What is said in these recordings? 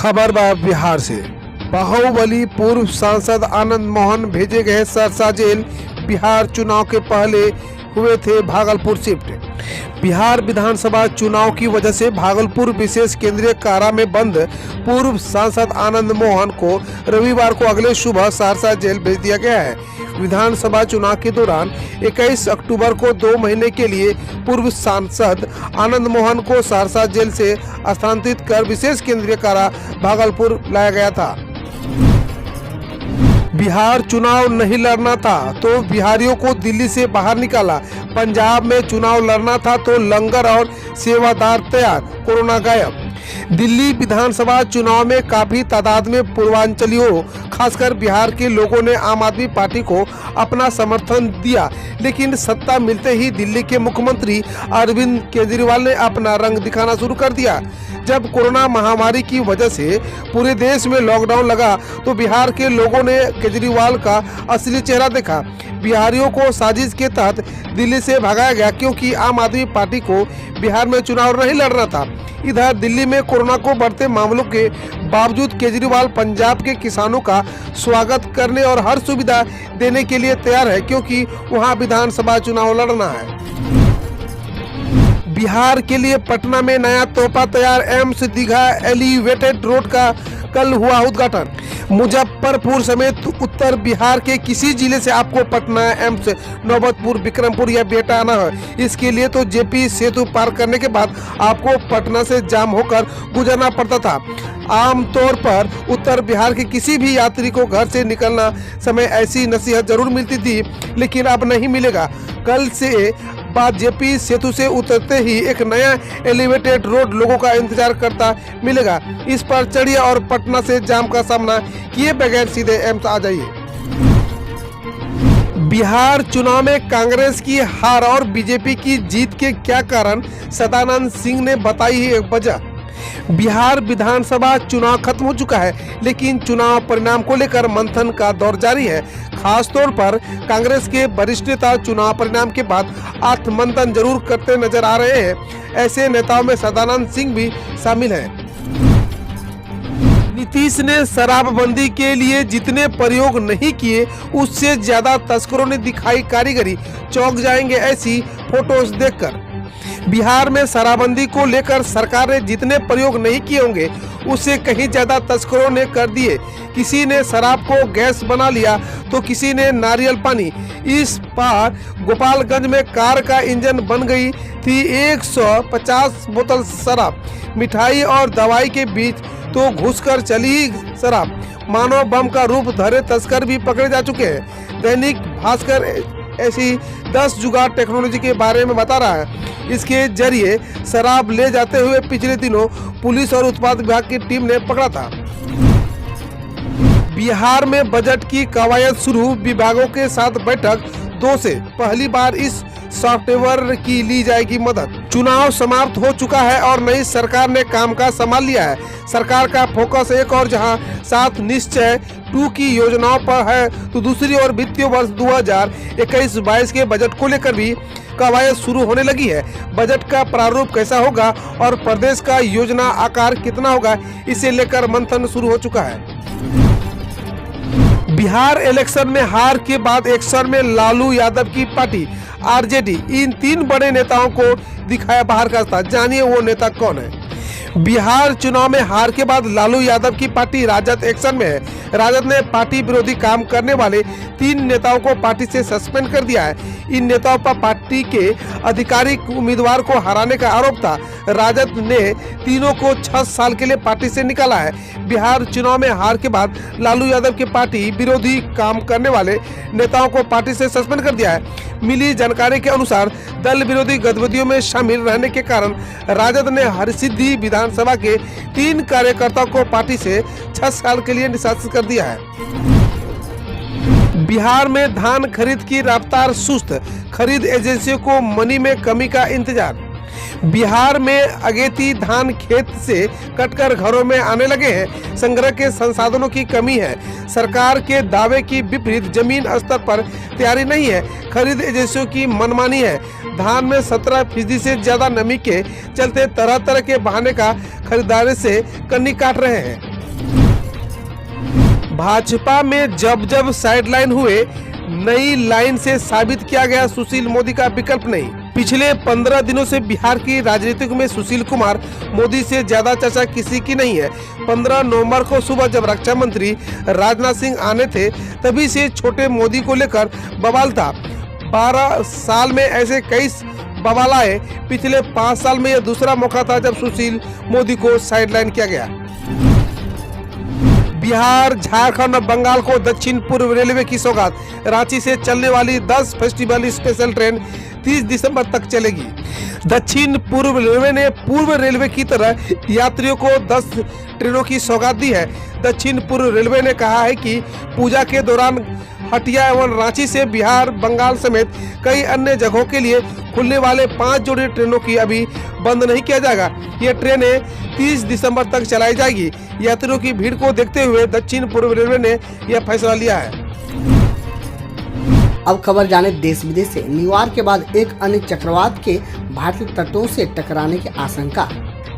खबर बिहार से। बाहुबली पूर्व सांसद आनंद मोहन भेजे गए सरसा जेल। बिहार चुनाव के पहले हुए थे भागलपुर शिफ्ट। बिहार विधानसभा चुनाव की वजह से भागलपुर विशेष केंद्रीय कारा में बंद पूर्व सांसद आनंद मोहन को रविवार को अगले सुबह सहरसा जेल भेज दिया गया है। विधानसभा चुनाव के दौरान 21 अक्टूबर को 2 महीने के लिए पूर्व सांसद आनंद मोहन को सहरसा जेल से स्थानांतरित कर विशेष केंद्रीय कारा भागलपुर लाया गया था। बिहार चुनाव नहीं लड़ना था तो बिहारियों को दिल्ली से बाहर निकाला। पंजाब में चुनाव लड़ना था तो लंगर और सेवादार तैयार, कोरोना गायब। दिल्ली विधानसभा चुनाव में काफी तादाद में पूर्वांचलियों खासकर बिहार के लोगों ने आम आदमी पार्टी को अपना समर्थन दिया, लेकिन सत्ता मिलते ही दिल्ली के मुख्यमंत्री अरविंद केजरीवाल ने अपना रंग दिखाना शुरू कर दिया। जब कोरोना महामारी की वजह से पूरे देश में लॉकडाउन लगा तो बिहार के लोगों ने केजरीवाल का असली चेहरा देखा। बिहारियों को साजिश के तहत दिल्ली से भगाया गया क्योंकि आम आदमी पार्टी को बिहार में चुनाव नहीं लड़ना था। इधर दिल्ली में कोरोना को बढ़ते मामलों के बावजूद केजरीवाल पंजाब के किसानों का स्वागत करने और हर सुविधा देने के लिए तैयार है क्योंकि वहां विधानसभा चुनाव लड़ना है। बिहार के लिए पटना में नया तोहफा तैयार। एम्स दीघा एलिवेटेड रोड का कल हुआ उद्घाटन। मुजफ्फरपुर समेत उत्तर बिहार के किसी जिले से आपको पटना, एम्स, नौबतपुर, विक्रमपुर या बिहटा आना है, इसके लिए तो जेपी सेतु पार करने के बाद आपको पटना से जाम होकर गुजरना पड़ता था। आमतौर पर उत्तर बिहार के किसी भी यात्री को घर से निकलना समय ऐसी नसीहत जरूर मिलती थी, लेकिन अब नहीं मिलेगा। कल से बाद जेपी सेतु से उतरते ही एक नया एलिवेटेड रोड लोगों का इंतजार करता मिलेगा। इस पर चढ़िए और पटना से जाम का सामना किए बगैर सीधे एम्स आ जाइए। बिहार चुनाव में कांग्रेस की हार और बीजेपी की जीत के क्या कारण, सदानंद सिंह ने बताई है वजह। बिहार विधानसभा चुनाव खत्म हो चुका है, लेकिन चुनाव परिणाम को लेकर मंथन का दौर जारी है। खासतौर पर कांग्रेस के वरिष्ठ नेता चुनाव परिणाम के बाद आत्ममंथन जरूर करते नजर आ रहे हैं। ऐसे नेताओं में सदानंद सिंह भी शामिल हैं। नीतीश ने शराबबंदी के लिए जितने प्रयोग नहीं किए उससे ज्यादा तस्करों ने दिखाई कारीगरी, चौंक जाएंगे ऐसी फोटोज देखकर। बिहार में शराबबंदी को लेकर सरकार ने जितने प्रयोग नहीं किए होंगे उससे कहीं ज्यादा तस्करों ने कर दिए। किसी ने शराब को गैस बना लिया तो किसी ने नारियल पानी। इस बार गोपालगंज में कार का इंजन बन गई थी 150 बोतल शराब। मिठाई और दवाई के बीच तो घुसकर चली शराब। मानव बम का रूप धरे तस्कर भी पकड़े जा चुके हैं। दैनिक भास्कर ऐसी 10 जुगाड़ टेक्नोलॉजी के बारे में बता रहा है। इसके जरिए शराब ले जाते हुए पिछले दिनों पुलिस और उत्पाद विभाग की टीम ने पकड़ा था। बिहार में बजट की कवायद शुरू, विभागों के साथ बैठक 2 से पहली बार इस सॉफ्टवेयर की ली जाएगी मदद। चुनाव समाप्त हो चुका है और नई सरकार ने कामकाज संभाल लिया है। सरकार का फोकस एक और जहां 7 निश्चय 2 की योजनाओं पर है तो दूसरी ओर वित्तीय वर्ष 2021-22 के बजट को लेकर भी कवायद शुरू होने लगी है। बजट का प्रारूप कैसा होगा और प्रदेश का योजना आकार कितना होगा, इसे लेकर मंथन शुरू हो चुका है। बिहार इलेक्शन में हार के बाद एक्शन में लालू यादव की पार्टी आरजेडी, इन 3 बड़े नेताओं को दिखाया बाहर का रास्ता। जानिए वो नेता कौन है। बिहार चुनाव में हार के बाद लालू यादव की पार्टी राजद एक्शन में है। राजद ने पार्टी विरोधी काम करने वाले 3 नेताओं को पार्टी से सस्पेंड कर दिया है। इन नेताओं पर पार्टी के आधिकारिक उम्मीदवार को हराने का आरोप था। राजद ने तीनों को 6 साल के लिए पार्टी से निकाला है। बिहार चुनाव में हार के बाद लालू यादव की पार्टी विरोधी काम करने वाले नेताओं को पार्टी से सस्पेंड कर दिया है। मिली जानकारी के अनुसार दल विरोधी गतिविधियों में शामिल रहने के कारण राजद ने हरसिद्धि विधानसभा के 3 कार्यकर्ताओं को पार्टी से 6 साल के लिए निष्कासित कर दिया है। बिहार में धान खरीद की रफ्तार सुस्त, खरीद एजेंसियों को मनी में कमी का इंतजार। बिहार में अगेती धान खेत से कटकर घरों में आने लगे हैं। संग्रह के संसाधनों की कमी है। सरकार के दावे की विपरीत जमीन स्तर पर तैयारी नहीं है। खरीद एजेंसियों की मनमानी है। धान में 17% से ज्यादा नमी के चलते तरह तरह के बहाने का खरीदारी से कन्नी काट रहे हैं। भाजपा में जब जब साइडलाइन हुए, नई लाइन से साबित किया गया सुशील मोदी का विकल्प नहीं। पिछले 15 दिनों से बिहार की राजनीति में सुशील कुमार मोदी से ज्यादा चर्चा किसी की नहीं है। 15 नवंबर को सुबह जब रक्षा मंत्री राजनाथ सिंह आने थे, तभी से छोटे मोदी को लेकर बवाल था। 12 साल में ऐसे कई बवाल आए। पिछले 5 साल में यह दूसरा मौका था जब सुशील मोदी को साइडलाइन किया गया। बिहार, झारखंड और बंगाल को दक्षिण पूर्व रेलवे की सौगात। रांची से चलने वाली 10 फेस्टिवल स्पेशल ट्रेन 30 दिसंबर तक चलेगी। दक्षिण पूर्व रेलवे ने पूर्व रेलवे की तरह यात्रियों को 10 ट्रेनों की सौगात दी है। दक्षिण पूर्व रेलवे ने कहा है कि पूजा के दौरान हटिया एवं रांची से बिहार, बंगाल समेत कई अन्य जगहों के लिए खुलने वाले 5 जोड़ी ट्रेनों की अभी बंद नहीं किया जाएगा। ये ट्रेनें 30 दिसंबर तक चलाई जाएगी। यात्रियों की भीड़ को देखते हुए दक्षिण पूर्व रेलवे ने यह फैसला लिया है। अब खबर जाने देश विदेश से। न्यूयॉर्क के बाद एक अन्य चक्रवात के भारतीय तटों से टकराने की आशंका।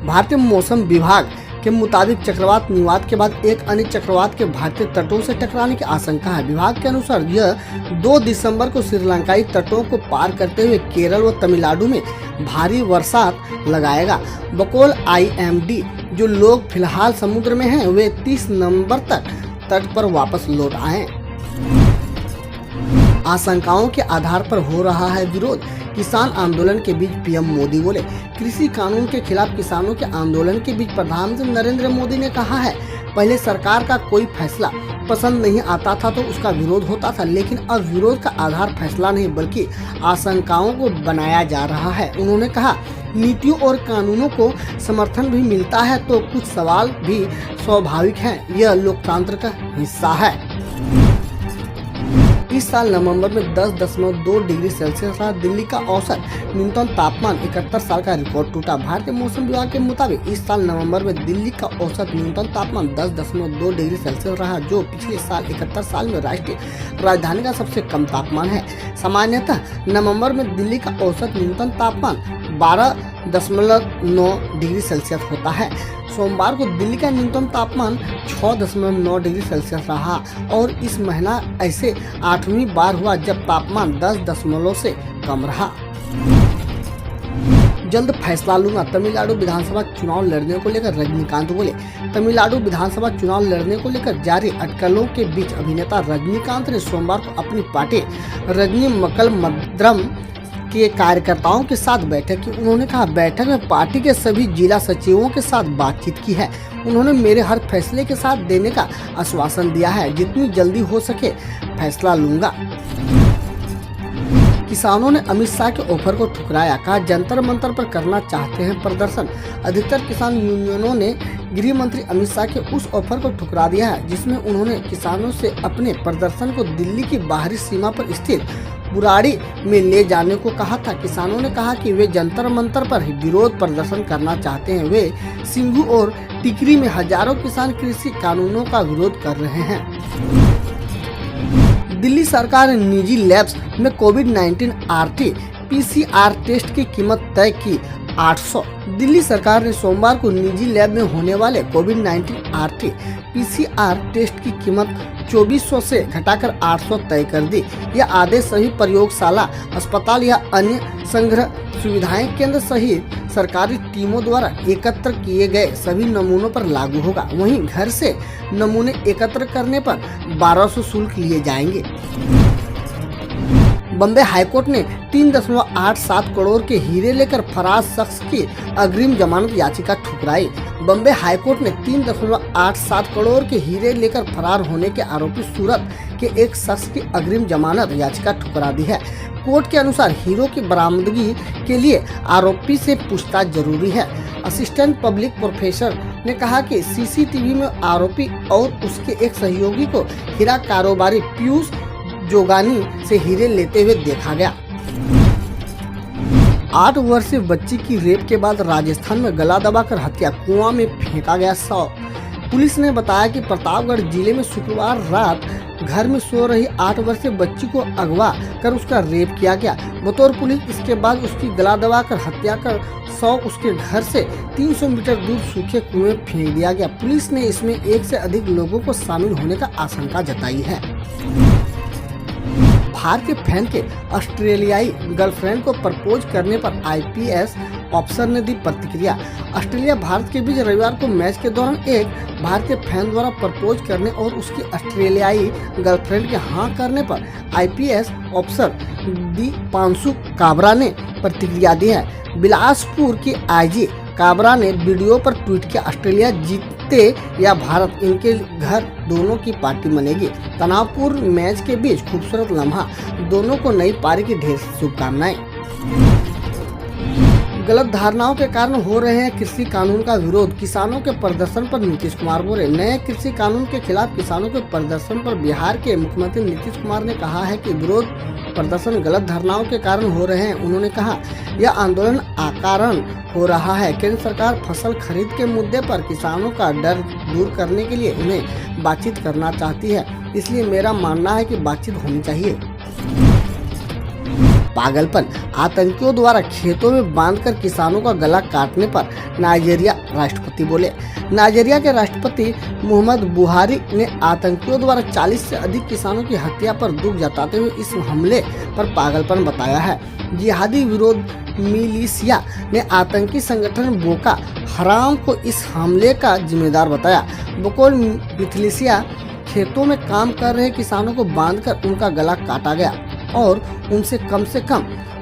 भारतीय मौसम विभाग के मुताबिक चक्रवात न्यूयॉर्क के बाद एक अन्य चक्रवात के भारतीय तटों से टकराने की आशंका है। विभाग के अनुसार यह 2 दिसंबर को श्रीलंकाई तटों को पार करते हुए केरल व तमिलनाडु में भारी बरसात लगाएगा। बकौल IMD जो लोग फिलहाल समुद्र में हैं, वे 30 नवंबर तक तट पर वापस लौट आए। आशंकाओं के आधार पर हो रहा है विरोध। किसान आंदोलन के बीच पीएम मोदी बोले। कृषि कानून के खिलाफ किसानों के आंदोलन के बीच प्रधानमंत्री नरेंद्र मोदी ने कहा है, पहले सरकार का कोई फैसला पसंद नहीं आता था तो उसका विरोध होता था, लेकिन अब विरोध का आधार फैसला नहीं बल्कि आशंकाओं को बनाया जा रहा है। उन्होंने कहा, नीतियों और कानूनों को समर्थन भी मिलता है तो कुछ सवाल भी स्वाभाविक हैं। यह लोकतंत्र का हिस्सा है। इस साल नवंबर में 10.2 डिग्री सेल्सियस रहा दिल्ली का औसत न्यूनतम तापमान। 71 साल का रिकॉर्ड टूटा। भारतीय मौसम विभाग के मुताबिक इस साल नवंबर में दिल्ली का औसत न्यूनतम तापमान 10.2 डिग्री सेल्सियस रहा, जो पिछले साल 71 साल में राष्ट्रीय राजधानी का सबसे कम तापमान है। सामान्यतः नवंबर में दिल्ली का औसत न्यूनतम तापमान 12.9 डिग्री सेल्सियस होता है। सोमवार को दिल्ली का न्यूनतम तापमान 6.9 डिग्री सेल्सियस रहा और इस महीना ऐसे 8वीं बार हुआ जब तापमान 10 से कम रहा। जल्द फैसला लूंगा। तमिलनाडु विधानसभा चुनाव लड़ने को लेकर रजनीकांत बोले। तमिलनाडु विधानसभा चुनाव लड़ने को लेकर जारी अटकलों के बीच अभिनेता रजनीकांत ने सोमवार को अपनी पार्टी रजनी मक्कल मद्रम के कार्यकर्ताओं के साथ बैठक की। उन्होंने कहा, बैठक में पार्टी के सभी जिला सचिवों के साथ बातचीत की है। उन्होंने मेरे हर फैसले के साथ देने का आश्वासन दिया है। जितनी जल्दी हो सके फैसला लूंगा। किसानों ने अमित शाह के ऑफर को ठुकराया। कहा, जंतर मंतर पर करना चाहते हैं प्रदर्शन। अधिकतर किसान यूनियनों ने गृह मंत्री अमित शाह के उस ऑफर को ठुकरा दिया है जिसमें उन्होंने किसानों से अपने प्रदर्शन को दिल्ली की बाहरी सीमा पर स्थित बुराड़ी में ले जाने को कहा था। किसानों ने कहा कि वे जंतर मंतर पर ही विरोध प्रदर्शन करना चाहते हैं। वे सिंघू और टिकरी में हजारों किसान कृषि कानूनों का विरोध कर रहे हैं। दिल्ली सरकार ने निजी लैब्स में कोविड-19 RT-PCR टेस्ट की कीमत तय की 800। दिल्ली सरकार ने सोमवार को निजी लैब में होने वाले कोविड-19 RT-PCR टेस्ट की कीमत 2400 से घटाकर 800 तय कर दी। यह आदेश सभी प्रयोगशाला, अस्पताल या अन्य संग्रह सुविधाएं केंद्र सहित सरकारी टीमों द्वारा एकत्र किए गए सभी नमूनों पर लागू होगा। वहीं घर से नमूने एकत्र करने पर 1200 शुल्क लिए जाएंगे। बम्बई हाईकोर्ट ने 3.87 करोड़ के हीरे लेकर फरार शख्स की अग्रिम जमानत याचिका ठुकराई। बम्बई हाईकोर्ट ने 3.87 करोड़ के हीरे लेकर फरार होने के आरोपी सूरत के एक शख्स की अग्रिम जमानत याचिका ठुकरा दी है। कोर्ट के अनुसार हीरो की बरामदगी के लिए आरोपी से पूछताछ जरूरी है। असिस्टेंट पब्लिक प्रोफेसर ने कहा कि सीसीटीवी में आरोपी और उसके एक सहयोगी को हीरा कारोबारी पीयूष जोगानी से हीरे लेते हुए देखा गया। 8 वर्षीय बच्ची की रेप के बाद राजस्थान में गला दबाकर हत्या, कुआं में फेंका गया शव। पुलिस ने बताया कि प्रतापगढ़ जिले में शुक्रवार रात घर में सो रही 8 वर्षीय बच्ची को अगवा कर उसका रेप किया गया। बतौर पुलिस इसके बाद उसकी गला दबाकर हत्या कर शव उसके घर से 300 मीटर दूर सूखे कुएं में फेंक दिया गया। पुलिस ने इसमें 1 से अधिक लोगों को शामिल होने का आशंका जताई है। भारतीय फैन के ऑस्ट्रेलियाई गर्लफ्रेंड को प्रपोज करने पर आईपीएस ऑफिसर ने दी प्रतिक्रिया। ऑस्ट्रेलिया भारत के बीच रविवार को मैच के दौरान एक भारतीय फैन द्वारा प्रपोज करने और उसकी ऑस्ट्रेलियाई गर्लफ्रेंड के हाँ करने पर आईपीएस ऑफिसर दीपांशु काबरा ने प्रतिक्रिया दी है। बिलासपुर की आईजी काबरा ने वीडियो पर ट्वीट किया, ऑस्ट्रेलिया जीते या भारत, इनके घर दोनों की पार्टी मनेगी। तनावपूर्ण मैच के बीच खूबसूरत लम्हा, दोनों को नई पारी की ढेर शुभकामनाएं। गलत धारणाओं के कारण हो रहे हैं कृषि कानून का विरोध, किसानों के प्रदर्शन पर नीतीश कुमार बोले। नए कृषि कानून के खिलाफ किसानों के प्रदर्शन पर बिहार के मुख्यमंत्री नीतीश कुमार ने कहा है कि विरोध प्रदर्शन गलत धारणाओं के कारण हो रहे हैं। उन्होंने कहा, यह आंदोलन अकारण हो रहा है। केंद्र सरकार फसल खरीद के मुद्दे पर किसानों का डर दूर करने के लिए उन्हें बातचीत करना चाहती है, इसलिए मेरा मानना है कि बातचीत होनी चाहिए। पागलपन, आतंकियों द्वारा खेतों में बांधकर किसानों का गला काटने पर नाइजीरिया राष्ट्रपति बोले। नाइजीरिया के राष्ट्रपति मोहम्मद बुहारी ने आतंकियों द्वारा 40 से अधिक किसानों की हत्या पर दुख जताते हुए इस हमले पर पागलपन बताया है। जिहादी विरोध मिलिशिया ने आतंकी संगठन बोका हराम को इस हमले का जिम्मेदार बताया। बोको मिलिशिया खेतों में काम कर रहे किसानों को बांधकर उनका गला काटा गया और उनसे कम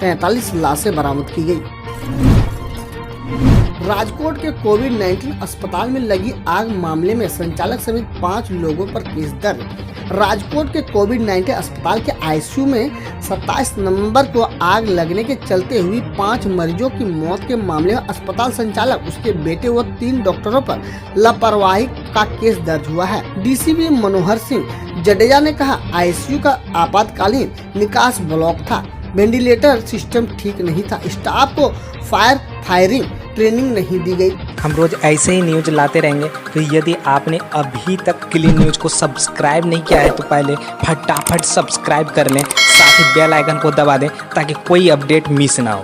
43 लाशें बरामद की गई। राजकोट के कोविड-19 अस्पताल में लगी आग मामले में संचालक समेत 5 लोगों पर केस दर्ज। राजकोट के कोविड-19 अस्पताल के आईसीयू में 27 नवंबर को आग लगने के चलते हुई 5 मरीजों की मौत के मामले में अस्पताल संचालक, उसके बेटे व 3 डॉक्टरों पर लापरवाही का केस दर्ज हुआ है। डीसीपी मनोहर सिंह जडेजा ने कहा, आईसीयू का आपातकालीन निकास ब्लॉक था, वेंटिलेटर सिस्टम ठीक नहीं था, स्टाफ को फायरिंग ट्रेनिंग नहीं दी गई। हम रोज ऐसे ही न्यूज लाते रहेंगे, तो यदि आपने अभी तक क्लीन न्यूज को सब्सक्राइब नहीं किया है तो पहले फटाफट सब्सक्राइब कर लें, साथ ही बेल आइकन को दबा दें ताकि कोई अपडेट मिस ना हो।